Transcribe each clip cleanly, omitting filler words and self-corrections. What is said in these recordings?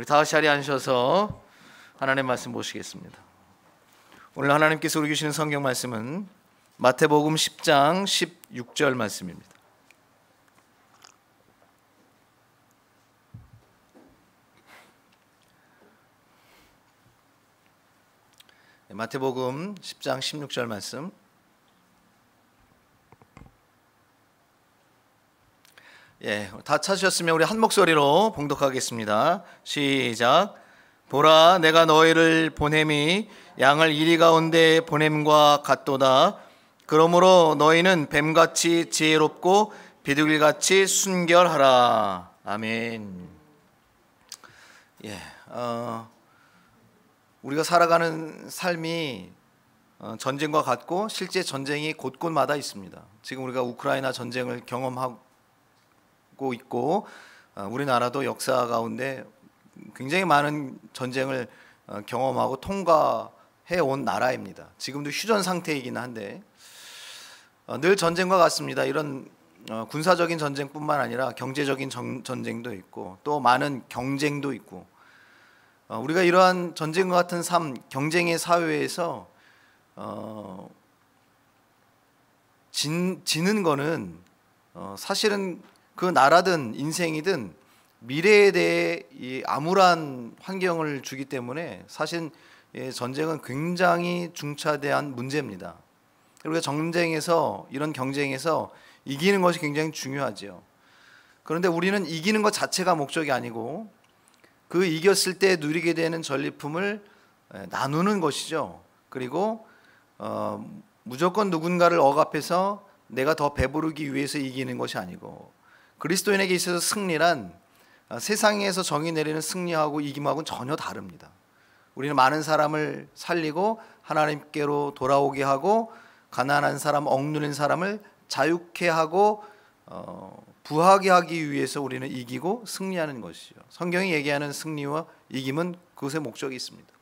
우리 다 같이 자리에 앉으셔서 하나님의 말씀 보시겠습니다. 오늘 하나님께서 우리 주시는 성경 말씀은 마태복음 10장 16절 말씀입니다. 마태복음 10장 16절 말씀. 다 찾으셨으면 우리 한 목소리로 봉독하겠습니다. 시작. 보라, 내가 너희를 보냄이 양을 이리 가운데 보냄과 같도다. 그러므로 너희는 뱀같이 지혜롭고 비둘기같이 순결하라. 아멘. 우리가 살아가는 삶이 전쟁과 같고 실제 전쟁이 곳곳마다 있습니다. 지금 우리가 우크라이나 전쟁을 경험하고 있고 우리나라도 역사 가운데 굉장히 많은 전쟁을 경험하고 통과해 온 나라입니다. 지금도 휴전 상태이긴 한데 늘 전쟁과 같습니다. 이런 군사적인 전쟁뿐만 아니라 경제적인 전쟁도 있고 또 많은 경쟁도 있고 우리가 이러한 전쟁과 같은 삶, 경쟁의 사회에서 지는 거는 사실은 그 나라든 인생이든 미래에 대해 암울한 환경을 주기 때문에 사실 전쟁은 굉장히 중차대한 문제입니다. 우리가 전쟁에서 이런 경쟁에서 이기는 것이 굉장히 중요하죠. 그런데 우리는 이기는 것 자체가 목적이 아니고 그 이겼을 때 누리게 되는 전리품을 나누는 것이죠. 그리고 무조건 누군가를 억압해서 내가 더 배부르기 위해서 이기는 것이 아니고 그리스도인에게 있어서 승리란 세상에서 정의 내리는 승리하고 이김하고는 전혀 다릅니다. 우리는 많은 사람을 살리고 하나님께로 돌아오게 하고 가난한 사람, 억누른 사람을 자유케 하고 부하게 하기 위해서 우리는 이기고 승리하는 것이죠. 성경이 얘기하는 승리와 이김은 그것의 목적이 있습니다.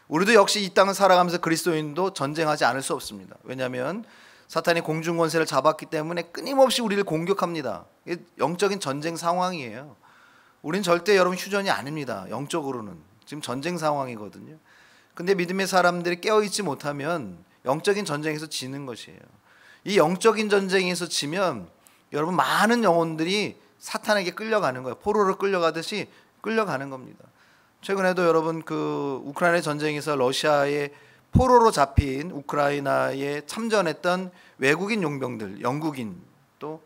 우리도 역시 이 땅을 살아가면서 그리스도인도 전쟁하지 않을 수 없습니다. 왜냐하면 사탄이 공중 권세를 잡았기 때문에 끊임없이 우리를 공격합니다. 이게 영적인 전쟁 상황이에요. 우린 절대 여러분 휴전이 아닙니다. 영적으로는 지금 전쟁 상황이거든요. 근데 믿음의 사람들이 깨어있지 못하면 영적인 전쟁에서 지는 것이에요. 이 영적인 전쟁에서 지면 여러분 많은 영혼들이 사탄에게 끌려가는 거예요. 포로로 끌려가듯이 끌려가는 겁니다. 최근에도 여러분 그 우크라이나 전쟁에서 러시아의 포로로 잡힌 우크라이나에 참전했던 외국인 용병들, 영국인 또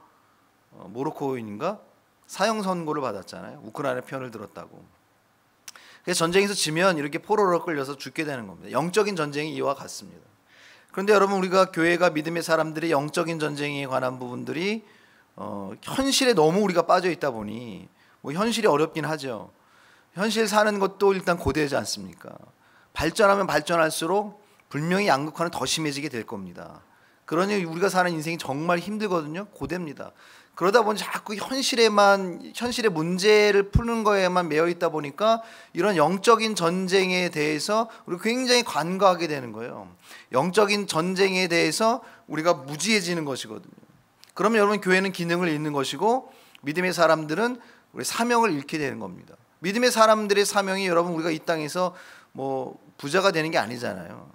모로코인인가 사형 선고를 받았잖아요. 우크라이나 편을 들었다고. 그래서 전쟁에서 지면 이렇게 포로로 끌려서 죽게 되는 겁니다. 영적인 전쟁이 이와 같습니다. 그런데 여러분 우리가 교회가 믿음의 사람들이 영적인 전쟁에 관한 부분들이 현실에 너무 우리가 빠져 있다 보니 뭐 현실이 어렵긴 하죠. 현실 사는 것도 일단 고되지 않습니까? 발전하면 발전할수록 분명히 양극화는 더 심해지게 될 겁니다. 그러니 우리가 사는 인생이 정말 힘들거든요. 고됩니다. 그러다 보니 자꾸 현실의 문제를 푸는 거에만 매여 있다 보니까 이런 영적인 전쟁에 대해서 우리가 굉장히 관과하게 되는 거예요. 영적인 전쟁에 대해서 우리가 무지해지는 것이거든요. 그러면 여러분 교회는 기능을 잃는 것이고 믿음의 사람들은 우리 사명을 잃게 되는 겁니다. 믿음의 사람들의 사명이 여러분 우리가 이 땅에서 뭐 부자가 되는 게 아니잖아요.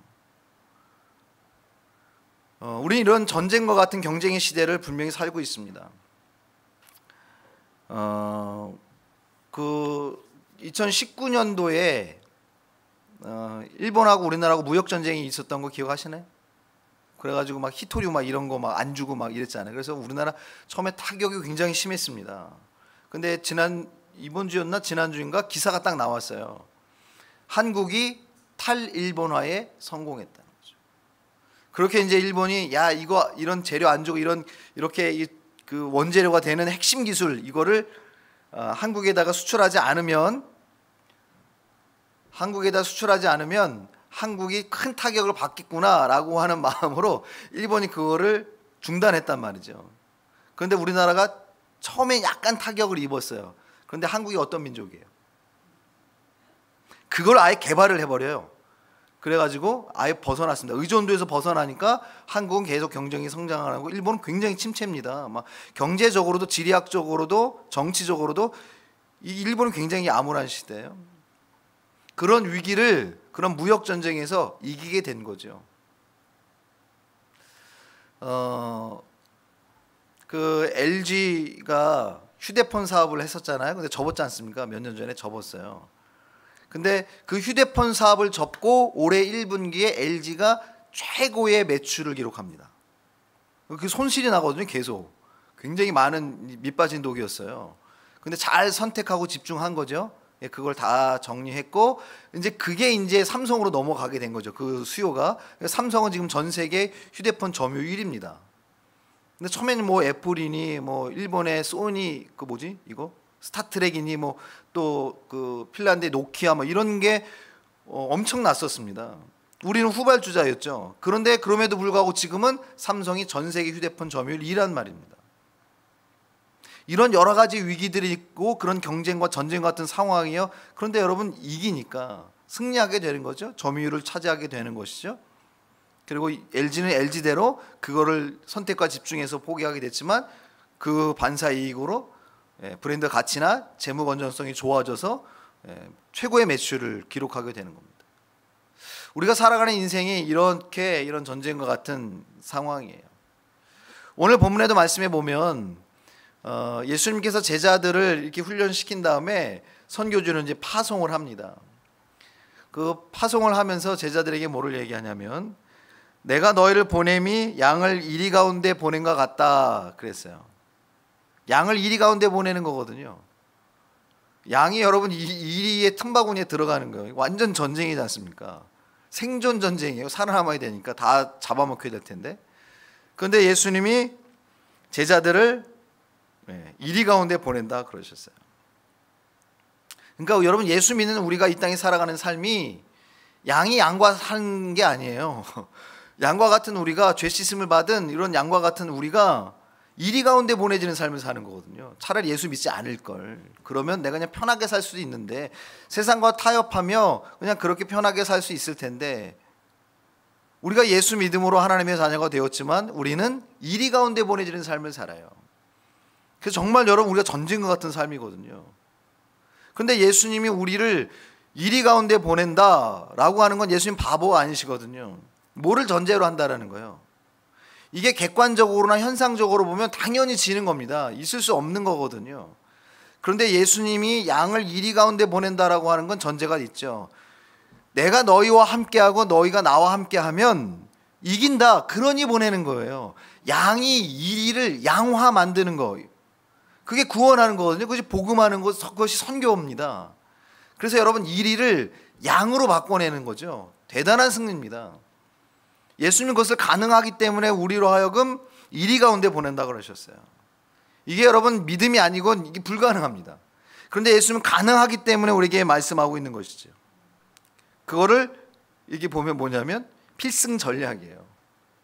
우리는 이런 전쟁과 같은 경쟁의 시대를 분명히 살고 있습니다. 그 2019년도에 일본하고 우리나라하고 무역 전쟁이 있었던 거 기억하시나요? 그래가지고 막 히토류 막 이런 거 막 안 주고 막 이랬잖아요. 그래서 우리나라 처음에 타격이 굉장히 심했습니다. 근데 이번 주였나 지난주인가 기사가 딱 나왔어요. 한국이 탈일본화에 성공했다는 거죠. 그렇게 이제 일본이 이런 재료 안 주고 이렇게 그 원재료가 되는 핵심 기술 이거를 한국에다가 수출하지 않으면 한국이 큰 타격을 받겠구나라고 하는 마음으로 일본이 그거를 중단했단 말이죠. 그런데 우리나라가 처음에 약간 타격을 입었어요. 그런데 한국이 어떤 민족이에요? 그걸 아예 개발을 해버려요. 그래가지고 아예 벗어났습니다. 의존도에서 벗어나니까 한국은 계속 경쟁이 성장을 하고 일본은 굉장히 침체입니다. 막 경제적으로도 지리학적으로도 정치적으로도 이 일본은 굉장히 암울한 시대예요. 그런 위기를 그런 무역 전쟁에서 이기게 된 거죠. 그 LG가 휴대폰 사업을 했었잖아요. 근데 접었지 않습니까? 몇 년 전에 접었어요. 근데 그 휴대폰 사업을 접고 올해 1분기에 LG가 최고의 매출을 기록합니다. 그 손실이 나거든요. 계속. 굉장히 많은 밑빠진 독이었어요. 근데 잘 선택하고 집중한 거죠. 그걸 다 정리했고 이제 그게 이제 삼성으로 넘어가게 된 거죠. 그 수요가. 삼성은 지금 전 세계 휴대폰 점유율 1위입니다. 근데 처음에는 뭐 애플이니 뭐 일본의 소니 그 뭐지 이거 스타트랙이니 뭐 또 그 핀란드의 노키아 뭐 이런 게 엄청 났었습니다. 우리는 후발주자였죠. 그런데 그럼에도 불구하고 지금은 삼성이 전 세계 휴대폰 점유율 1위란 말입니다. 이런 여러 가지 위기들이 있고 그런 경쟁과 전쟁 같은 상황이요. 그런데 여러분 이기니까 승리하게 되는 거죠. 점유율을 차지하게 되는 것이죠. 그리고 LG는 LG대로 그거를 선택과 집중해서 포기하게 됐지만 그 반사 이익으로 브랜드 가치나 재무 건전성이 좋아져서 최고의 매출을 기록하게 되는 겁니다. 우리가 살아가는 인생이 이렇게 이런 전쟁과 같은 상황이에요. 오늘 본문에도 말씀해 보면 예수님께서 제자들을 이렇게 훈련시킨 다음에 선교주는 이제 파송을 합니다. 그 파송을 하면서 제자들에게 뭐를 얘기하냐면 내가 너희를 보냄이 양을 이리 가운데 보낸 것 같다 그랬어요. 양을 이리 가운데 보내는 거거든요. 양이 여러분 이리의 틈바구니에 들어가는 거예요. 완전 전쟁이지 않습니까? 생존 전쟁이에요. 살아남아야 되니까 다 잡아먹혀야 될 텐데. 그런데 예수님이 제자들을 이리 가운데 보낸다 그러셨어요. 그러니까 여러분 예수 믿는 우리가 이 땅에 살아가는 삶이 양이 양과 사는 게 아니에요. 양과 같은 우리가 죄 씻음을 받은 이런 양과 같은 우리가 이리 가운데 보내지는 삶을 사는 거거든요. 차라리 예수 믿지 않을 걸. 그러면 내가 그냥 편하게 살 수도 있는데 세상과 타협하며 그냥 그렇게 편하게 살 수 있을 텐데 우리가 예수 믿음으로 하나님의 자녀가 되었지만 우리는 이리 가운데 보내지는 삶을 살아요. 그래서 정말 여러분 우리가 전쟁과 같은 삶이거든요. 그런데 예수님이 우리를 이리 가운데 보낸다라고 하는 건 예수님 바보가 아니시거든요. 뭐를 전제로 한다라는 거예요. 이게 객관적으로나 현상적으로 보면 당연히 지는 겁니다. 있을 수 없는 거거든요. 그런데 예수님이 양을 이리 가운데 보낸다라고 하는 건 전제가 있죠. 내가 너희와 함께하고 너희가 나와 함께하면 이긴다. 그러니 보내는 거예요. 양이 이리를 양화 만드는 거예요. 그게 구원하는 거거든요. 그것이 복음하는 것, 그것이 선교입니다. 그래서 여러분 이리를 양으로 바꿔내는 거죠. 대단한 승리입니다. 예수님 그것을 가능하기 때문에 우리로 하여금 이리 가운데 보낸다 그러셨어요. 이게 여러분 믿음이 아니고 이게 불가능합니다. 그런데 예수님은 가능하기 때문에 우리에게 말씀하고 있는 것이죠. 그거를 이게 보면 뭐냐면 필승 전략이에요.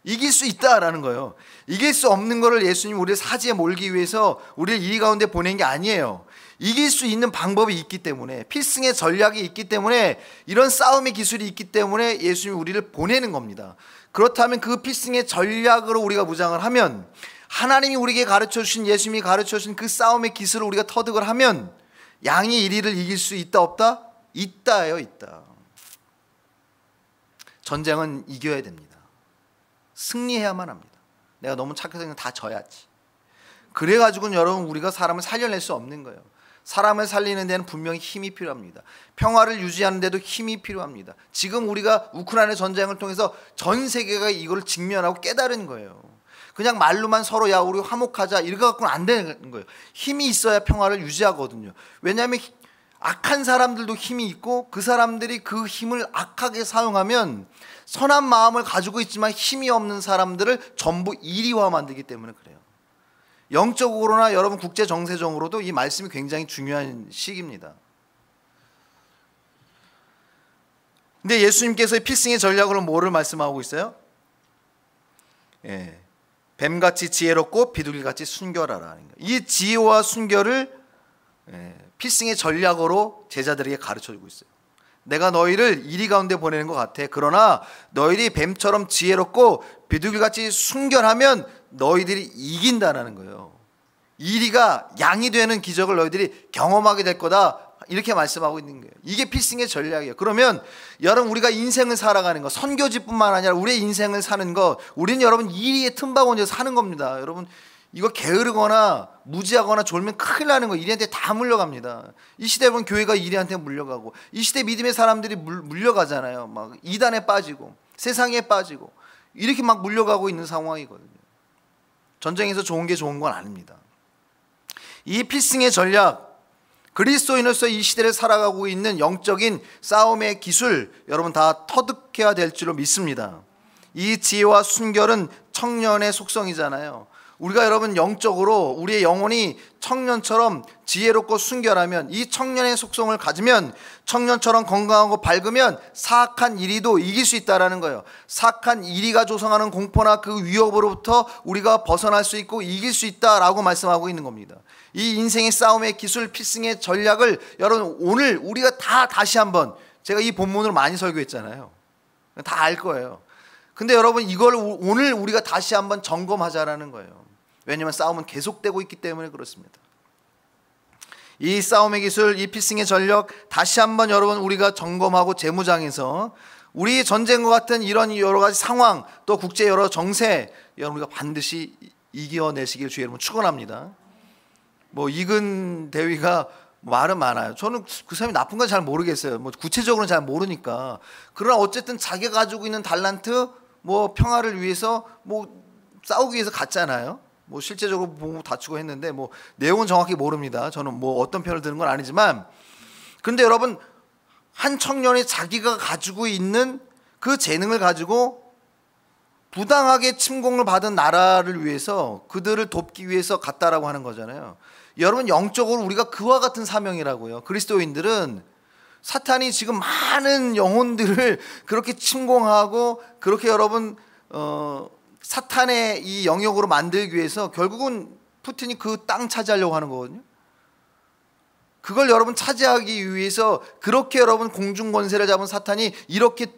이길 수 있다라는 거예요. 이길 수 없는 거를 예수님 우리를 사지에 몰기 위해서 우리를 이리 가운데 보낸 게 아니에요. 이길 수 있는 방법이 있기 때문에 필승의 전략이 있기 때문에 이런 싸움의 기술이 있기 때문에 예수님이 우리를 보내는 겁니다. 그렇다면 그 필승의 전략으로 우리가 무장을 하면 하나님이 우리에게 가르쳐주신 예수님이 가르쳐주신 그 싸움의 기술을 우리가 터득을 하면 양이 이리를 이길 수 있다 없다? 있다예요. 있다. 전쟁은 이겨야 됩니다. 승리해야만 합니다. 내가 너무 착해서 그냥 다 져야지. 그래가지고는 여러분 우리가 사람을 살려낼 수 없는 거예요. 사람을 살리는 데는 분명히 힘이 필요합니다. 평화를 유지하는 데도 힘이 필요합니다. 지금 우리가 우크라이나 전쟁을 통해서 전 세계가 이걸 직면하고 깨달은 거예요. 그냥 말로만 서로 야 우리 화목하자 이거 갖고는 안 되는 거예요. 힘이 있어야 평화를 유지하거든요. 왜냐하면 악한 사람들도 힘이 있고 그 사람들이 그 힘을 악하게 사용하면 선한 마음을 가지고 있지만 힘이 없는 사람들을 전부 이리화 만들기 때문에 그래요. 영적으로나 여러분 국제 정세적으로도 이 말씀이 굉장히 중요한 시기입니다. 근데 예수님께서 필승의 전략으로 뭐를 말씀하고 있어요? 뱀같이 지혜롭고 비둘기같이 순결하라. 이 지혜와 순결을 필승의 전략으로 제자들에게 가르쳐주고 있어요. 내가 너희를 이리 가운데 보내는 것 같아. 그러나 너희들이 뱀처럼 지혜롭고 비둘기같이 순결하면 너희들이 이긴다라는 거예요. 이리가 양이 되는 기적을 너희들이 경험하게 될 거다 이렇게 말씀하고 있는 거예요. 이게 필승의 전략이에요. 그러면 여러분 우리가 인생을 살아가는 거, 선교지뿐만 아니라 우리의 인생을 사는 거, 우리는 여러분 이리에 틈바구니에서 사는 겁니다. 여러분 이거 게으르거나 무지하거나 졸면 큰일 나는 거. 이리한테 다 물려갑니다. 이 시대 보면 교회가 이리한테 물려가고, 이 시대 믿음의 사람들이 물려가잖아요. 막 이단에 빠지고 세상에 빠지고 이렇게 막 물려가고 있는 상황이거든요. 전쟁에서 좋은 게 좋은 건 아닙니다. 이 필승의 전략, 그리스도인으로서 이 시대를 살아가고 있는 영적인 싸움의 기술, 여러분 다 터득해야 될 줄로 믿습니다. 이 지혜와 순결은 청년의 속성이잖아요. 우리가 여러분 영적으로 우리의 영혼이 청년처럼 지혜롭고 순결하면, 이 청년의 속성을 가지면, 청년처럼 건강하고 밝으면 사악한 이리도 이길 수 있다는 거예요. 사악한 이리가 조성하는 공포나 그 위협으로부터 우리가 벗어날 수 있고 이길 수 있다라고 말씀하고 있는 겁니다. 이 인생의 싸움의 기술, 필승의 전략을 여러분 오늘 우리가 다 다시 한번, 제가 이 본문으로 많이 설교했잖아요. 다 알 거예요. 근데 여러분 이걸 오늘 우리가 다시 한번 점검하자라는 거예요. 왜냐하면 싸움은 계속되고 있기 때문에 그렇습니다. 이 싸움의 기술, 이 필승의 전력 다시 한번 여러분 우리가 점검하고 재무장해서 우리 전쟁과 같은 이런 여러 가지 상황, 또 국제 여러 정세, 여러분 우리가 반드시 이겨내시길 주의 이름으로 축원합니다. 뭐 이근 대위가 말은 많아요. 저는 그 사람이 나쁜 건 잘 모르겠어요. 뭐 구체적으로는 잘 모르니까. 그러나 어쨌든 자기가 가지고 있는 달란트, 뭐 평화를 위해서 뭐 싸우기 위해서 갔잖아요. 뭐 실제적으로 보고 다치고 했는데 뭐 내용은 정확히 모릅니다. 저는 뭐 어떤 편을 드는 건 아니지만, 근데 여러분 한 청년이 자기가 가지고 있는 그 재능을 가지고 부당하게 침공을 받은 나라를 위해서 그들을 돕기 위해서 갔다라고 하는 거잖아요. 여러분 영적으로 우리가 그와 같은 사명이라고요. 그리스도인들은 사탄이 지금 많은 영혼들을 그렇게 침공하고 그렇게 여러분 사탄의 이 영역으로 만들기 위해서 결국은 푸틴이 그 땅 차지하려고 하는 거거든요. 그걸 여러분 차지하기 위해서 그렇게 여러분 공중 권세를 잡은 사탄이 이렇게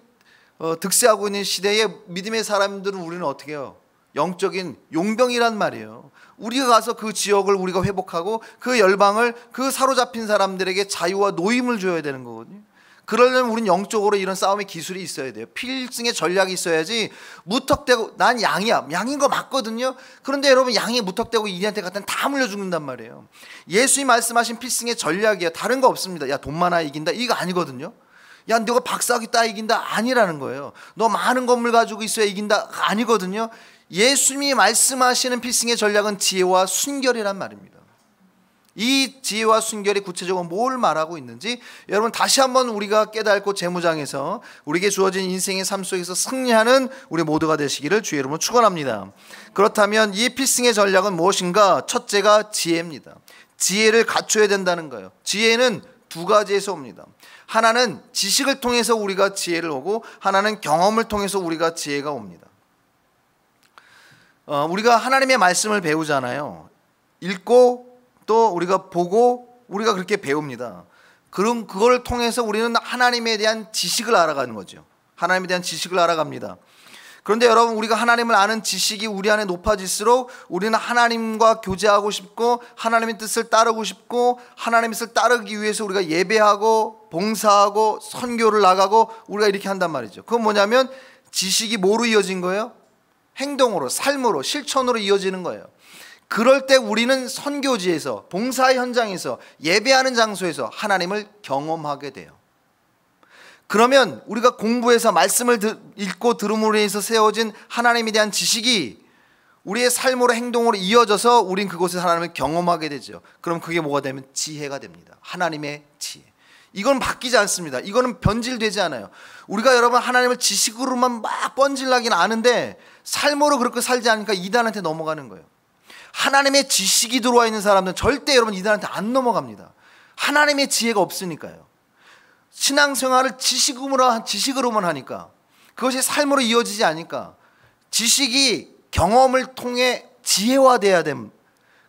득세하고 있는 시대에 믿음의 사람들은 우리는 어떻게 해요? 영적인 용병이란 말이에요. 우리가 가서 그 지역을 우리가 회복하고 그 열방을, 그 사로잡힌 사람들에게 자유와 노임을 줘야 되는 거거든요. 그러려면 우리는 영적으로 이런 싸움의 기술이 있어야 돼요. 필승의 전략이 있어야지. 무턱대고 난 양이야, 양인 거 맞거든요. 그런데 여러분 양이 무턱대고 이리한테 갔다면 다 물려 죽는단 말이에요. 예수님 말씀하신 필승의 전략이에요. 다른 거 없습니다. 야 돈 많아 이긴다 이거 아니거든요. 야 너가 박사학위 따 이긴다 아니라는 거예요. 너 많은 건물 가지고 있어야 이긴다 아니거든요. 예수님이 말씀하시는 필승의 전략은 지혜와 순결이란 말입니다. 이 지혜와 순결이 구체적으로 뭘 말하고 있는지 여러분 다시 한번 우리가 깨닫고 재무장해서 우리에게 주어진 인생의 삶 속에서 승리하는 우리 모두가 되시기를 주의 이름으로 축원합니다. 그렇다면 이 필승의 전략은 무엇인가? 첫째가 지혜입니다. 지혜를 갖춰야 된다는 거예요. 지혜는 두 가지에서 옵니다. 하나는 지식을 통해서 우리가 지혜를 오고, 하나는 경험을 통해서 우리가 지혜가 옵니다. 우리가 하나님의 말씀을 배우잖아요. 읽고 또 우리가 보고 우리가 그렇게 배웁니다. 그럼 그걸 통해서 우리는 하나님에 대한 지식을 알아가는 거죠. 하나님에 대한 지식을 알아갑니다. 그런데 여러분 우리가 하나님을 아는 지식이 우리 안에 높아질수록 우리는 하나님과 교제하고 싶고 하나님의 뜻을 따르고 싶고 하나님의 뜻을 따르기 위해서 우리가 예배하고 봉사하고 선교를 나가고 우리가 이렇게 한단 말이죠. 그건 뭐냐면 지식이 뭐로 이어진 거예요? 행동으로, 삶으로, 실천으로 이어지는 거예요. 그럴 때 우리는 선교지에서, 봉사의 현장에서, 예배하는 장소에서 하나님을 경험하게 돼요. 그러면 우리가 공부해서 말씀을 읽고 들음으로 인해서 세워진 하나님에 대한 지식이 우리의 삶으로, 행동으로 이어져서 우린 그곳에서 하나님을 경험하게 되죠. 그럼 그게 뭐가 되면 지혜가 됩니다. 하나님의 지혜. 이건 바뀌지 않습니다. 이거는 변질되지 않아요. 우리가 여러분 하나님을 지식으로만 막 뻔질나긴 아는데 삶으로 그렇게 살지 않으니까 이단한테 넘어가는 거예요. 하나님의 지식이 들어와 있는 사람들은 절대 여러분 이단한테 안 넘어갑니다. 하나님의 지혜가 없으니까요. 신앙생활을 지식으로만 하니까, 그것이 삶으로 이어지지 않으니까, 지식이 경험을 통해 지혜화돼야 됨.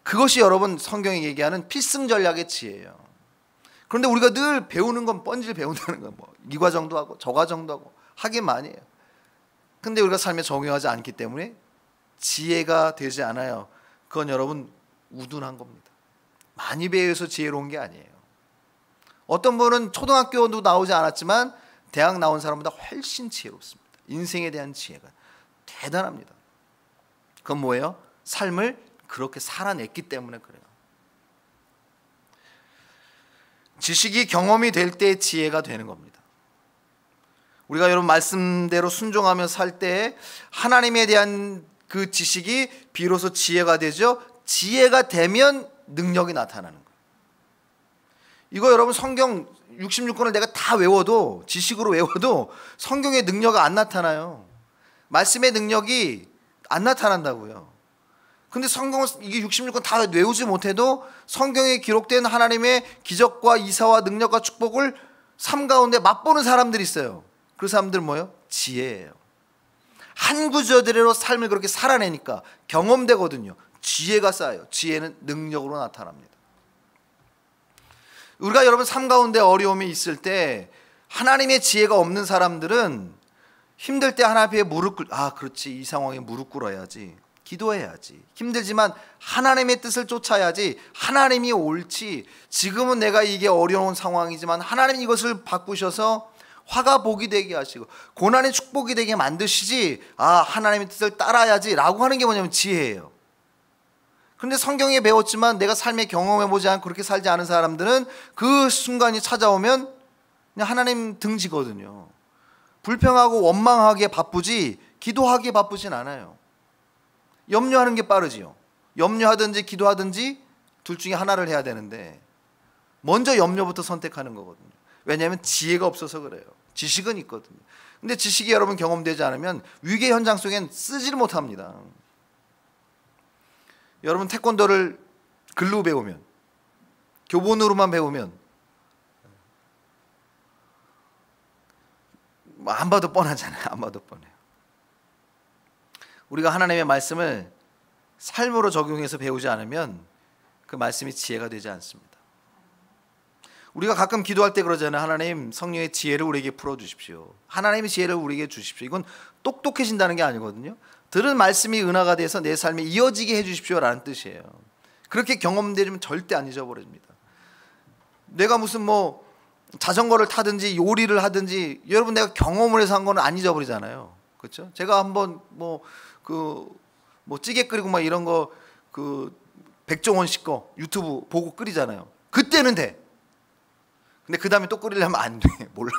그것이 여러분 성경이 얘기하는 필승 전략의 지혜예요. 그런데 우리가 늘 배우는 건 뻔질 배운다는 건 뭐 이 과정도 하고 저 과정도 하고 하긴 많이 해요. 근데 우리가 삶에 적용하지 않기 때문에 지혜가 되지 않아요. 그건 여러분 우둔한 겁니다. 많이 배워서 지혜로운 게 아니에요. 어떤 분은 초등학교도 나오지 않았지만 대학 나온 사람보다 훨씬 지혜롭습니다. 인생에 대한 지혜가 대단합니다. 그건 뭐예요? 삶을 그렇게 살아냈기 때문에 그래요. 지식이 경험이 될 때 지혜가 되는 겁니다. 우리가 여러분 말씀대로 순종하며 살 때 하나님에 대한 그 지식이 비로소 지혜가 되죠. 지혜가 되면 능력이 나타나는 거예요. 이거 여러분 성경 66권을 내가 다 외워도, 지식으로 외워도 성경의 능력이 안 나타나요. 말씀의 능력이 안 나타난다고요. 근데 성경을 이게 66권 다 외우지 못해도 성경에 기록된 하나님의 기적과 이사와 능력과 축복을 삶 가운데 맛보는 사람들이 있어요. 그 사람들은 뭐예요? 지혜예요. 한 구절대로 삶을 그렇게 살아내니까 경험되거든요. 지혜가 쌓여요. 지혜는 능력으로 나타납니다. 우리가 여러분 삶 가운데 어려움이 있을 때 하나님의 지혜가 없는 사람들은 힘들 때 하나님 앞에 그렇지, 이 상황에 무릎 꿇어야지, 기도해야지. 힘들지만 하나님의 뜻을 쫓아야지. 하나님이 옳지. 지금은 내가 이게 어려운 상황이지만 하나님 이것을 바꾸셔서 화가 복이 되게 하시고 고난의 축복이 되게 만드시지. 하나님의 뜻을 따라야지 라고 하는 게 뭐냐면 지혜예요. 그런데 성경에 배웠지만 내가 삶에 경험해보지 않고 그렇게 살지 않은 사람들은 그 순간이 찾아오면 그냥 하나님 등지거든요. 불평하고 원망하기에 바쁘지 기도하기에 바쁘진 않아요. 염려하는 게 빠르지요. 염려하든지 기도하든지 둘 중에 하나를 해야 되는데 먼저 염려부터 선택하는 거거든요. 왜냐하면 지혜가 없어서 그래요. 지식은 있거든요. 근데 지식이 여러분 경험되지 않으면 위기 현장 속엔 쓰지를 못합니다. 여러분 태권도를 글로 배우면, 교본으로만 배우면 안 봐도 뻔하잖아요. 안 봐도 뻔해요. 우리가 하나님의 말씀을 삶으로 적용해서 배우지 않으면 그 말씀이 지혜가 되지 않습니다. 우리가 가끔 기도할 때 그러잖아요. 하나님 성령의 지혜를 우리에게 풀어주십시오. 하나님의 지혜를 우리에게 주십시오. 이건 똑똑해진다는 게 아니거든요. 들은 말씀이 은혜가 돼서 내 삶에 이어지게 해주십시오 라는 뜻이에요. 그렇게 경험되면 절대 안 잊어버립니다. 내가 무슨 자전거를 타든지 요리를 하든지 여러분 내가 경험을 해서 한 거는 안 잊어버리잖아요. 그렇죠? 제가 한번 찌개 끓이고 막 이런 거 백종원 씨 거 유튜브 보고 끓이잖아요. 그때는 돼. 근데 그 다음에 또 끓이려면 안 돼. 몰라.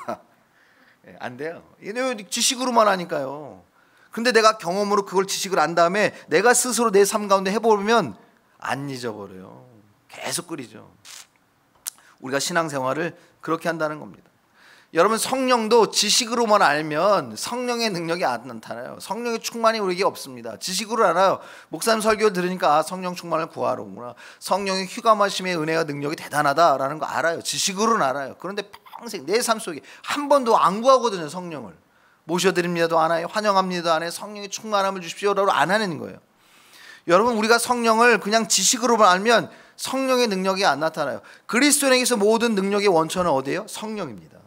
안 돼요. 지식으로만 하니까요. 근데 내가 경험으로 그걸 지식을 안 다음에 내가 스스로 내 삶 가운데 해보면 안 잊어버려요. 계속 끓이죠. 우리가 신앙생활을 그렇게 한다는 겁니다. 여러분 성령도 지식으로만 알면 성령의 능력이 안 나타나요. 성령의 충만이 우리에게 없습니다. 지식으로 알아요. 목사님 설교를 들으니까 성령 충만을 구하러 오구나. 성령의 휴감하심의 은혜와 능력이 대단하다라는 거 알아요. 지식으로는 알아요. 그런데 평생 내 삶 속에 한 번도 안 구하거든요. 성령을. 모셔드립니다도 안 해요. 환영합니다도 안 해요. 성령의 충만함을 주십시오라고 안 하는 거예요. 여러분 우리가 성령을 그냥 지식으로만 알면 성령의 능력이 안 나타나요. 그리스도인에게서 모든 능력의 원천은 어디예요? 성령입니다.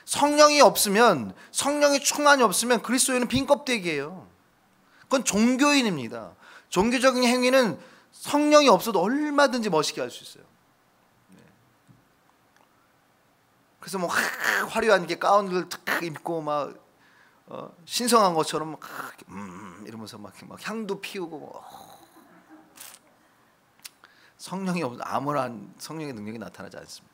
성령이 없으면, 성령의 충만이 없으면 그리스도인은 빈 껍데기예요. 그건 종교인입니다. 종교적인 행위는 성령이 없어도 얼마든지 멋있게 할 수 있어요. 그래서 화려한 게 가운을 탁 입고 신성한 것처럼 이러면서 막 향도 피우고 성령이 없는 아무런 성령의 능력이 나타나지 않습니다.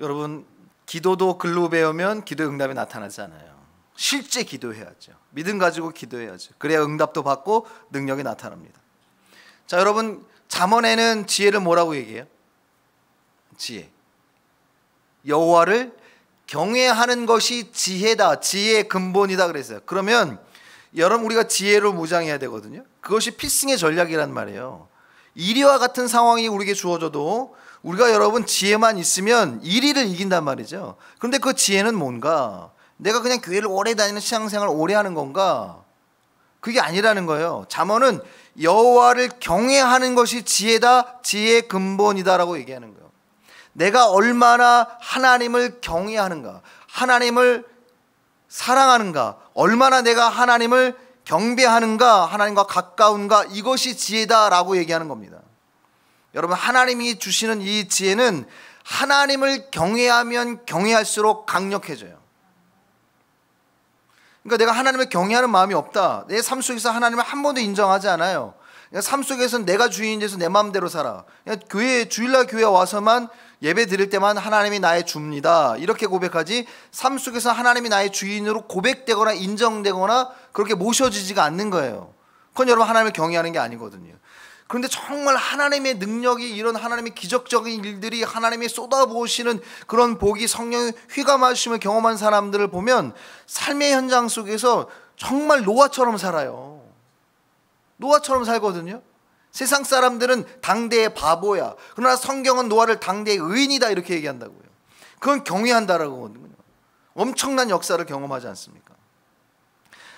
여러분 기도도 글로 배우면 기도 응답이 나타나지 않아요. 실제 기도해야죠. 믿음 가지고 기도해야죠. 그래야 응답도 받고 능력이 나타납니다. 자, 여러분 잠언에는 지혜를 뭐라고 얘기해요? 지혜. 여호와를 경외하는 것이 지혜다. 지혜의 근본이다 그랬어요. 그러면 여러분 우리가 지혜로 무장해야 되거든요. 그것이 필승의 전략이란 말이에요. 이리와 같은 상황이 우리에게 주어져도 우리가 여러분 지혜만 있으면 이리를 이긴단 말이죠. 그런데 그 지혜는 뭔가? 내가 그냥 교회를 오래 다니는 신앙생활을 오래 하는 건가? 그게 아니라는 거예요. 잠언은 여호와를 경외하는 것이 지혜다. 지혜의 근본이다라고 얘기하는 거예요. 내가 얼마나 하나님을 경외하는가, 하나님을 사랑하는가, 얼마나 내가 하나님을 경배하는가, 하나님과 가까운가, 이것이 지혜다라고 얘기하는 겁니다. 여러분, 하나님이 주시는 이 지혜는 하나님을 경외하면 경외할수록 강력해져요. 그러니까 내가 하나님을 경외하는 마음이 없다, 내 삶 속에서 하나님을 한 번도 인정하지 않아요. 그러니까 삶 속에서는 내가 주인이 돼서 내 마음대로 살아. 그냥 주일날 교회 와서만 예배 드릴 때만 하나님이 나의 주입니다, 이렇게 고백하지, 삶 속에서 하나님이 나의 주인으로 고백되거나 인정되거나 그렇게 모셔지지가 않는 거예요. 그건 여러분 하나님을 경외하는 게 아니거든요. 그런데 정말 하나님의 능력이, 이런 하나님의 기적적인 일들이 하나님이 쏟아부으시는 그런 복이, 성령의 휘감하심을 경험한 사람들을 보면 삶의 현장 속에서 정말 노아처럼 살아요. 노아처럼 살거든요. 세상 사람들은 당대의 바보야, 그러나 성경은 노아를 당대의 의인이다 이렇게 얘기한다고요. 그건 경외한다라고 하거든요. 엄청난 역사를 경험하지 않습니까?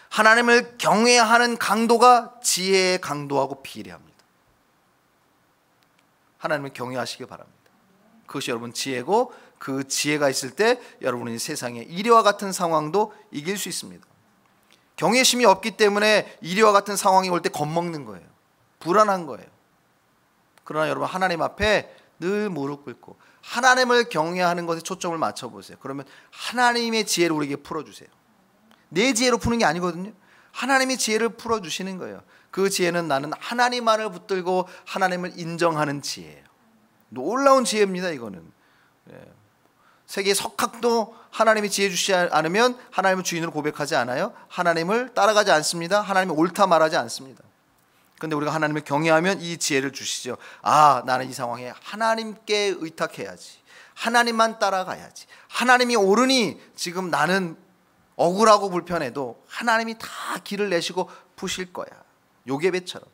하나님을 경외하는 강도가 지혜의 강도하고 비례합니다. 하나님을 경외하시기 바랍니다. 그것이 여러분 지혜고, 그 지혜가 있을 때 여러분은 이 세상의 이리와 같은 상황도 이길 수 있습니다. 경외심이 없기 때문에 이리와 같은 상황이 올 때 겁먹는 거예요. 불안한 거예요. 그러나 여러분 하나님 앞에 늘 무릎 꿇고 하나님을 경외하는 것에 초점을 맞춰보세요. 그러면 하나님의 지혜를 우리에게 풀어주세요. 내 지혜로 푸는 게 아니거든요. 하나님의 지혜를 풀어주시는 거예요. 그 지혜는 나는 하나님만을 붙들고 하나님을 인정하는 지혜예요. 놀라운 지혜입니다. 이거는 세계 석학도 하나님이 지혜 주시지 않으면 하나님을 주인으로 고백하지 않아요. 하나님을 따라가지 않습니다. 하나님이 옳다 말하지 않습니다. 그런데 우리가 하나님을 경외하면 이 지혜를 주시죠. 아, 나는 이 상황에 하나님께 의탁해야지, 하나님만 따라가야지, 하나님이 옳으니 지금 나는 억울하고 불편해도 하나님이 다 길을 내시고 푸실 거야. 요괴배처럼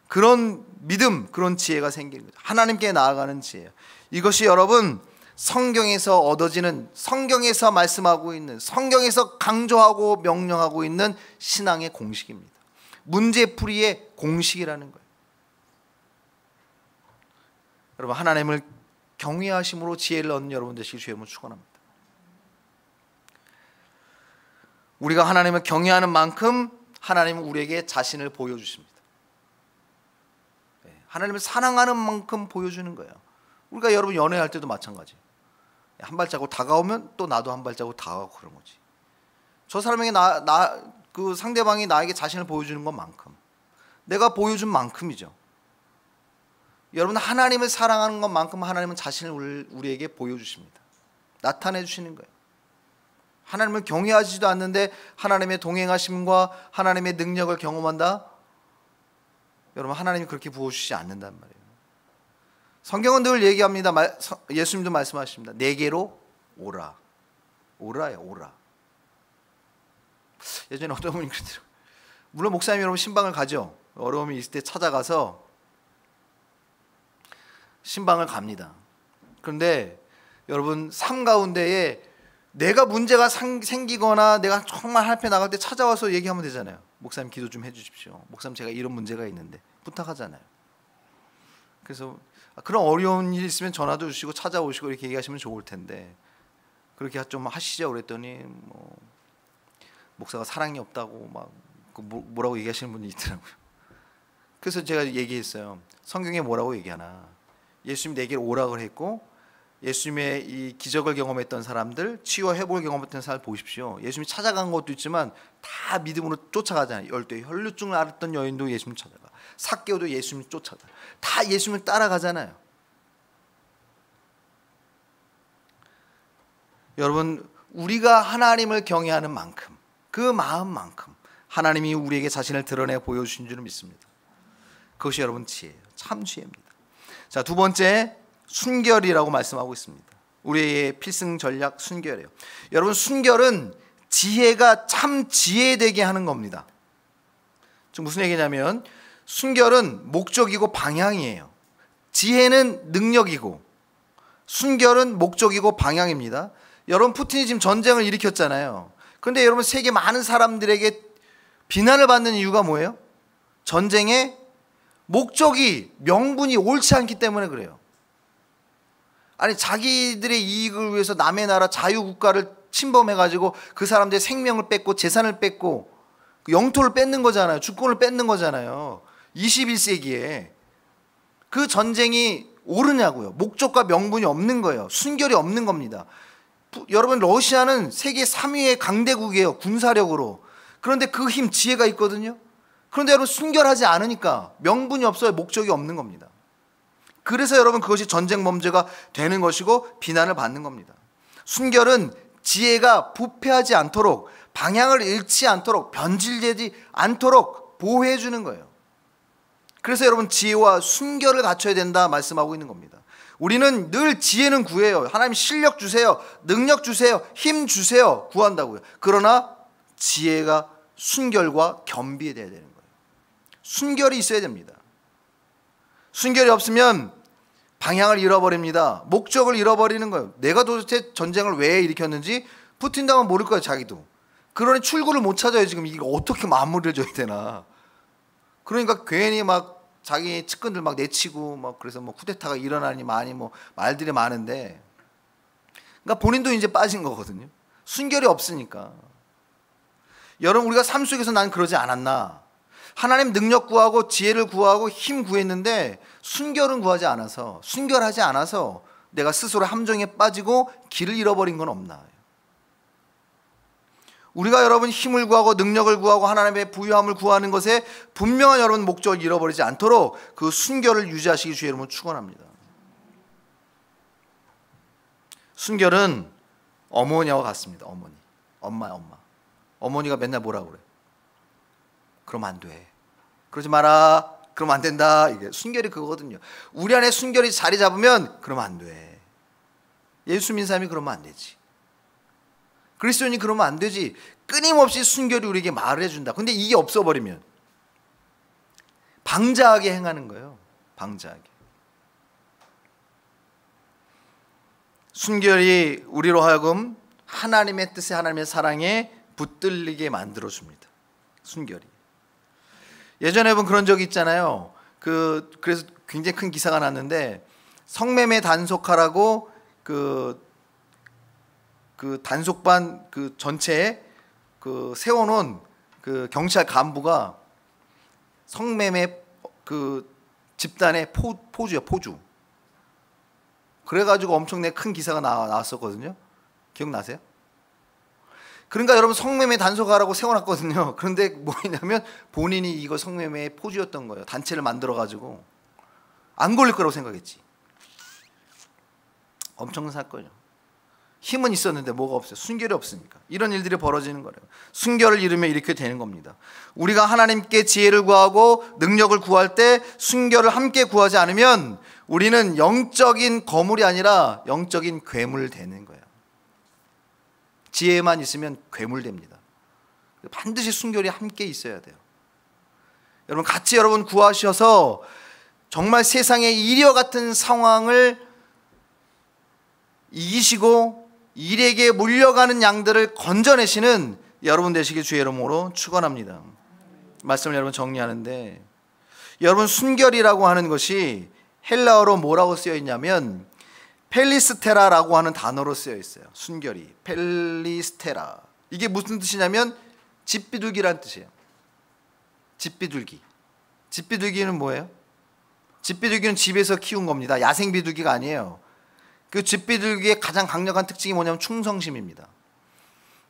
그런 믿음, 그런 지혜가 생기는 거죠. 하나님께 나아가는 지혜예요. 이것이 여러분 성경에서 얻어지는, 성경에서 말씀하고 있는, 성경에서 강조하고 명령하고 있는 신앙의 공식입니다. 문제풀이의 공식이라는 거예요. 여러분, 하나님을 경외하심으로 지혜를 얻는 여러분 되시기 주의 이름으로 축원합니다. 우리가 하나님을 경외하는 만큼 하나님은 우리에게 자신을 보여주십니다. 하나님을 사랑하는 만큼 보여주는 거예요. 우리가 여러분 연애할 때도 마찬가지예요. 한 발자국 다가오면 또 나도 한 발자국 다가가고 그런 거지. 저 사람에게 그 상대방이 나에게 자신을 보여주는 것만큼, 내가 보여준 만큼이죠. 여러분, 하나님을 사랑하는 것만큼 하나님은 자신을 우리에게 보여주십니다. 나타내 주시는 거예요. 하나님을 경외하지도 않는데 하나님의 동행하심과 하나님의 능력을 경험한다? 여러분, 하나님이 그렇게 부어주시지 않는단 말이에요. 성경은 늘 얘기합니다. 예수님도 말씀하십니다. 내게로 오라. 오라예요, 오라. 예전에 어떤 분이 그러더라고요. 물론 목사님 여러분 신방을 가죠. 어려움이 있을 때 찾아가서 신방을 갑니다. 그런데 여러분 삶 가운데에 내가 문제가 생기거나 내가 정말 할패 나갈 때 찾아와서 얘기하면 되잖아요. 목사님 기도 좀 해주십시오. 목사님 제가 이런 문제가 있는데, 부탁하잖아요. 그래서 그런 어려운 일 있으면 전화도 주시고 찾아오시고 이렇게 얘기하시면 좋을 텐데 그렇게 좀 하시죠. 그랬더니 목사가 사랑이 없다고 막 뭐라고 얘기하시는 분이 있더라고요. 그래서 제가 얘기했어요. 성경에 뭐라고 얘기하나. 예수님 내게로 오라고 했고, 예수님의 이 기적을 경험했던 사람들, 치유와 회복을 경험했던 사람을 보십시오. 예수님이 찾아간 것도 있지만 다 믿음으로 쫓아가잖아요. 열두의 혈루증을 앓았던 여인도 예수님 찾아가, 삭개오도 예수님 쫓아가, 다 예수님을 따라가잖아요. 여러분, 우리가 하나님을 경외하는 만큼, 그 마음만큼 하나님이 우리에게 자신을 드러내 보여주신 줄을 믿습니다. 그것이 여러분 지혜예요. 참 지혜입니다. 자, 두 번째, 순결이라고 말씀하고 있습니다. 우리의 필승 전략 순결이에요. 여러분, 순결은 지혜가 참 지혜되게 하는 겁니다. 지금 무슨 얘기냐면 순결은 목적이고 방향이에요. 지혜는 능력이고 순결은 목적이고 방향입니다. 여러분, 푸틴이 지금 전쟁을 일으켰잖아요. 그런데 여러분, 세계 많은 사람들에게 비난을 받는 이유가 뭐예요? 전쟁의 목적이, 명분이 옳지 않기 때문에 그래요. 아니, 자기들의 이익을 위해서 남의 나라 자유국가를 침범해가지고 그 사람들의 생명을 뺏고 재산을 뺏고 영토를 뺏는 거잖아요. 주권을 뺏는 거잖아요. 21세기에. 그 전쟁이 옳으냐고요. 목적과 명분이 없는 거예요. 순결이 없는 겁니다. 여러분, 러시아는 세계 3위의 강대국이에요, 군사력으로. 그런데 그 힘, 지혜가 있거든요. 그런데 여러분, 순결하지 않으니까 명분이 없어요. 목적이 없는 겁니다. 그래서 여러분, 그것이 전쟁 범죄가 되는 것이고 비난을 받는 겁니다. 순결은 지혜가 부패하지 않도록, 방향을 잃지 않도록, 변질되지 않도록 보호해 주는 거예요. 그래서 여러분, 지혜와 순결을 갖춰야 된다 말씀하고 있는 겁니다. 우리는 늘 지혜는 구해요. 하나님 실력 주세요, 능력 주세요, 힘 주세요, 구한다고요. 그러나 지혜가 순결과 겸비해야 되는 거예요. 순결이 있어야 됩니다. 순결이 없으면 방향을 잃어버립니다. 목적을 잃어버리는 거예요. 내가 도대체 전쟁을 왜 일으켰는지 푸틴당은 모를 거예요, 자기도. 그러니 출구를 못 찾아요. 지금 이거 어떻게 마무리를 줘야 되나. 그러니까 괜히 막 자기 측근들 막 내치고 막, 그래서 뭐 쿠데타가 일어나니 많이 뭐 말들이 많은데, 그러니까 본인도 이제 빠진 거거든요. 순결이 없으니까. 여러분, 우리가 삶 속에서 난 그러지 않았나? 하나님 능력 구하고 지혜를 구하고 힘 구했는데 순결은 구하지 않아서, 순결하지 않아서 내가 스스로 함정에 빠지고 길을 잃어버린 건 없나? 우리가 여러분 힘을 구하고 능력을 구하고 하나님의 부유함을 구하는 것에 분명한 여러분 목적을 잃어버리지 않도록 그 순결을 유지하시기 주의 이름으로 축원합니다. 순결은 어머니와 같습니다. 어머니, 엄마. 어머니가 맨날 뭐라고 그래? 그러면 안 돼, 그러지 마라, 그러면 안 된다. 이게 순결이 그거거든요. 우리 안에 순결이 자리 잡으면 그러면 안 돼. 예수 믿는 사람이 그러면 안 되지. 그리스도인이 그러면 안 되지. 끊임없이 순결이 우리에게 말을 해준다. 근데 이게 없어버리면 방자하게 행하는 거예요. 방자하게. 순결이 우리로 하여금 하나님의 뜻에, 하나님의 사랑에 붙들리게 만들어줍니다. 순결이. 예전에 본 그런 적이 있잖아요. 그래서 굉장히 큰 기사가 났는데, 성매매 단속하라고 그 단속반 그 전체에 세워놓은 그 경찰 간부가 성매매 그 집단의 포주예요, 포주. 그래가지고 엄청나게 큰 기사가 나왔었거든요. 기억나세요? 그러니까 여러분, 성매매 단속하라고 세워놨거든요. 그런데 뭐냐면 본인이 이거 성매매의 포주였던 거예요. 단체를 만들어가지고. 안 걸릴 거라고 생각했지. 엄청난 사건이죠. 힘은 있었는데 뭐가 없어요? 순결이 없으니까. 이런 일들이 벌어지는 거예요. 순결을 잃으면 이렇게 되는 겁니다. 우리가 하나님께 지혜를 구하고 능력을 구할 때 순결을 함께 구하지 않으면 우리는 영적인 거물이 아니라 영적인 괴물 되는 거예요. 지혜만 있으면 괴물 됩니다. 반드시 순결이 함께 있어야 돼요. 여러분, 같이 여러분 구하셔서 정말 세상의 이리와 같은 상황을 이기시고 일에게 몰려가는 양들을 건져내시는 여러분 되시길 주의 이름으로 축원합니다. 말씀을 여러분 정리하는데, 여러분 순결이라고 하는 것이 헬라어로 뭐라고 쓰여 있냐면 펠리스테라라고 하는 단어로 쓰여 있어요. 순결이 펠리스테라. 이게 무슨 뜻이냐면 집비둘기란 뜻이에요. 집비둘기. 집비둘기는 뭐예요? 집비둘기는 집에서 키운 겁니다. 야생 비둘기가 아니에요. 그 집비둘기의 가장 강력한 특징이 뭐냐면 충성심입니다.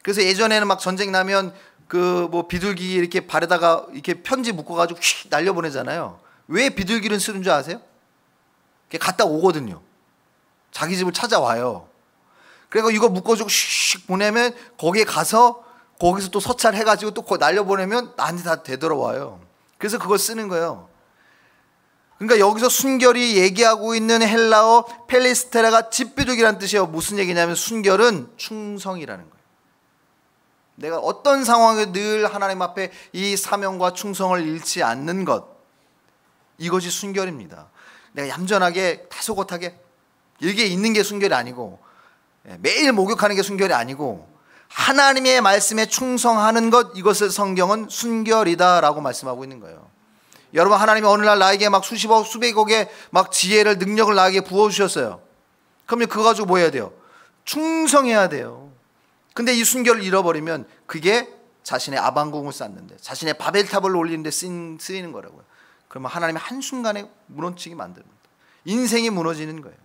그래서 예전에는 막 전쟁 나면 그 뭐 비둘기 이렇게 발에다가 이렇게 편지 묶어가지고 휙 날려보내잖아요. 왜 비둘기를 쓰는 줄 아세요? 갔다 오거든요. 자기 집을 찾아와요. 그래서 이거 묶어주고 슉 보내면 거기에 가서 거기서 또 서찰해가지고 또 날려보내면 나한테 다 되돌아와요. 그래서 그걸 쓰는 거예요. 그러니까 여기서 순결이 얘기하고 있는 헬라어 펠리스테라가 집비둘기라는 뜻이에요. 무슨 얘기냐면 순결은 충성이라는 거예요. 내가 어떤 상황에 늘 하나님 앞에 이 사명과 충성을 잃지 않는 것, 이것이 순결입니다. 내가 얌전하게 다소곳하게 이게 있는 게 순결이 아니고, 매일 목욕하는 게 순결이 아니고, 하나님의 말씀에 충성하는 것, 이것을 성경은 순결이다라고 말씀하고 있는 거예요. 여러분, 하나님이 어느 날 나에게 막 수십억 수백억의 막 지혜를, 능력을 나에게 부어주셨어요. 그러면 그거 가지고 뭐 해야 돼요? 충성해야 돼요. 근데 이 순결을 잃어버리면 그게 자신의 아방궁을 쌓는데, 자신의 바벨탑을 올리는데 쓰이는 거라고요. 그러면 하나님이 한순간에 무너지게 만듭니다. 인생이 무너지는 거예요.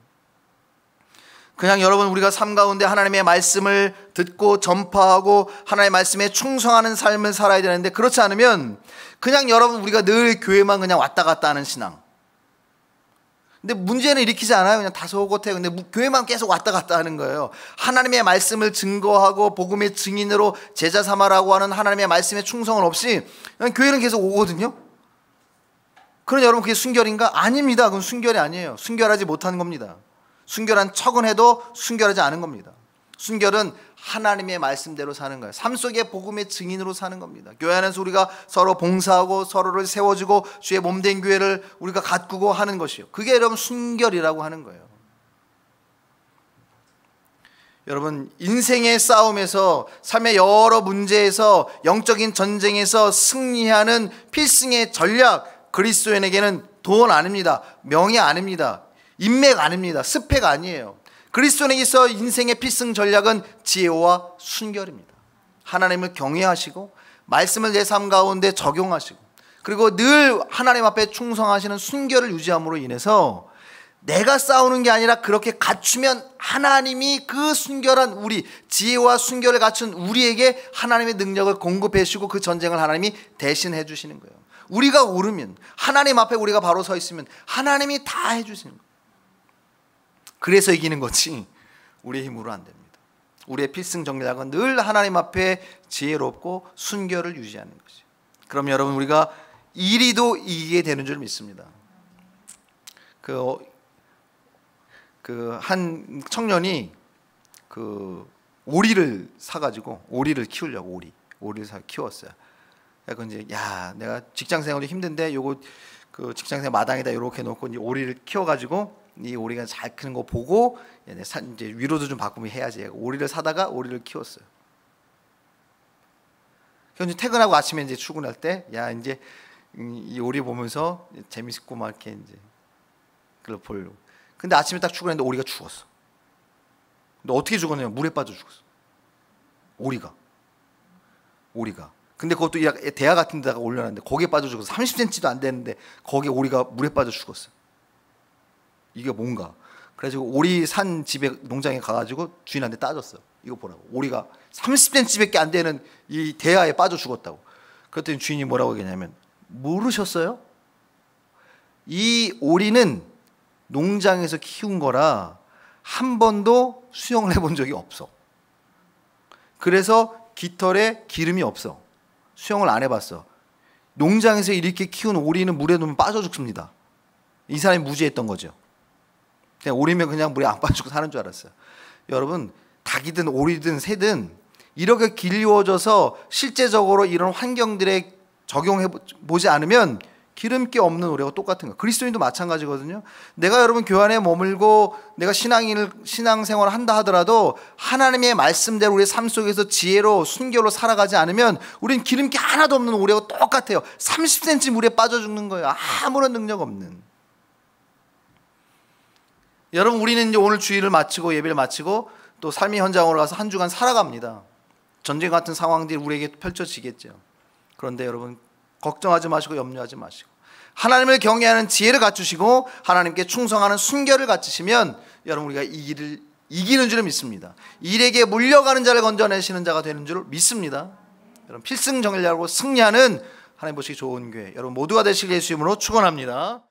그냥 여러분 우리가 삶 가운데 하나님의 말씀을 듣고 전파하고 하나님의 말씀에 충성하는 삶을 살아야 되는데, 그렇지 않으면 그냥 여러분 우리가 늘 교회만 그냥 왔다 갔다 하는 신앙. 근데 문제는 일으키지 않아요. 그냥 다소곳해요. 근데 교회만 계속 왔다 갔다 하는 거예요. 하나님의 말씀을 증거하고 복음의 증인으로 제자 삼아라고 하는 하나님의 말씀에 충성은 없이 그냥 교회는 계속 오거든요. 그럼 여러분 그게 순결인가? 아닙니다. 그건 순결이 아니에요. 순결하지 못하는 겁니다. 순결한 척은 해도 순결하지 않은 겁니다. 순결은 하나님의 말씀대로 사는 거예요. 삶 속에 복음의 증인으로 사는 겁니다. 교회 안에서 우리가 서로 봉사하고 서로를 세워주고 주의 몸된 교회를 우리가 가꾸고 하는 것이요, 그게 여러분 순결이라고 하는 거예요. 여러분 인생의 싸움에서, 삶의 여러 문제에서, 영적인 전쟁에서 승리하는 필승의 전략, 그리스도인에게는 돈 아닙니다. 명예 아닙니다. 인맥 아닙니다. 스펙 아니에요. 그리스도인에게서 인생의 필승 전략은 지혜와 순결입니다. 하나님을 경외하시고 말씀을 내 삶 가운데 적용하시고, 그리고 늘 하나님 앞에 충성하시는 순결을 유지함으로 인해서 내가 싸우는 게 아니라 그렇게 갖추면 하나님이 그 순결한 우리, 지혜와 순결을 갖춘 우리에게 하나님의 능력을 공급해 주시고 그 전쟁을 하나님이 대신해 주시는 거예요. 우리가 오르면, 하나님 앞에 우리가 바로 서 있으면 하나님이 다 해주시는 거예요. 그래서 이기는 거지 우리의 힘으로 안 됩니다. 우리의 필승 전략은 늘 하나님 앞에 지혜롭고 순결을 유지하는 것이죠. 그럼 여러분 우리가 이리도 이기게 되는 줄 믿습니다. 한 청년이 오리를 사가지고, 오리를 키우려고 오리를 키웠어요. 그래서 이제 내가 직장 생활이 힘든데 요거 직장 생활 마당에다 이렇게 놓고 이제 오리를 키워가지고 이 오리가 잘 크는 거 보고 이제 위로도 좀 받고 해야지. 오리를 사다가 오리를 키웠어요. 그래서 퇴근하고 아침에 이제 출근할 때 이제 이 오리 보면서 재밌고 막 이렇게 이제 그걸 보려고. 근데 아침에 딱 출근했는데 오리가 죽었어. 근데 어떻게 죽었냐면 물에 빠져 죽었어. 오리가. 근데 그것도 대야 같은 데다가 올려놨는데 거기에 빠져 죽어서 30cm도 안 되는데 거기에 오리가 물에 빠져 죽었어. 이게 뭔가. 그래서 오리 산 집에, 농장에 가가지고 주인한테 따졌어. 이거 보라고. 오리가 30cm밖에 안 되는 이 대야에 빠져 죽었다고. 그랬더니 주인이 뭐라고 얘기했냐면, 모르셨어요? 이 오리는 농장에서 키운 거라 한 번도 수영을 해본 적이 없어. 그래서 깃털에 기름이 없어. 수영을 안 해봤어. 농장에서 이렇게 키운 오리는 물에 넣으면 빠져 죽습니다. 이 사람이 무지했던 거죠. 그냥 오리면 그냥 물에 안 빠지고 사는 줄 알았어요. 여러분 닭이든 오리든 새든 이렇게 길리워져서 실제적으로 이런 환경들에 적용해 보지 않으면 기름기 없는 오리와 똑같은 거예요. 그리스도인도 마찬가지거든요. 내가 여러분 교회 안에 머물고 내가 신앙생활을 한다 하더라도 하나님의 말씀대로 우리의 삶 속에서 지혜로 순결로 살아가지 않으면 우리는 기름기 하나도 없는 오리와 똑같아요. 30cm 물에 빠져 죽는 거예요. 아무런 능력 없는. 여러분 우리는 이제 오늘 주일을 마치고 예배를 마치고 또 삶의 현장으로 가서 한 주간 살아갑니다. 전쟁 같은 상황들이 우리에게 펼쳐지겠죠. 그런데 여러분 걱정하지 마시고 염려하지 마시고 하나님을 경외하는 지혜를 갖추시고 하나님께 충성하는 순결을 갖추시면 여러분 우리가 이기는 줄 믿습니다. 일에게 물려가는 자를 건져내시는 자가 되는 줄 믿습니다. 여러분 필승 전략으로 승리하는 하나님 보시기 좋은 교회 여러분 모두가 되시길 예수 이름으로 축원합니다.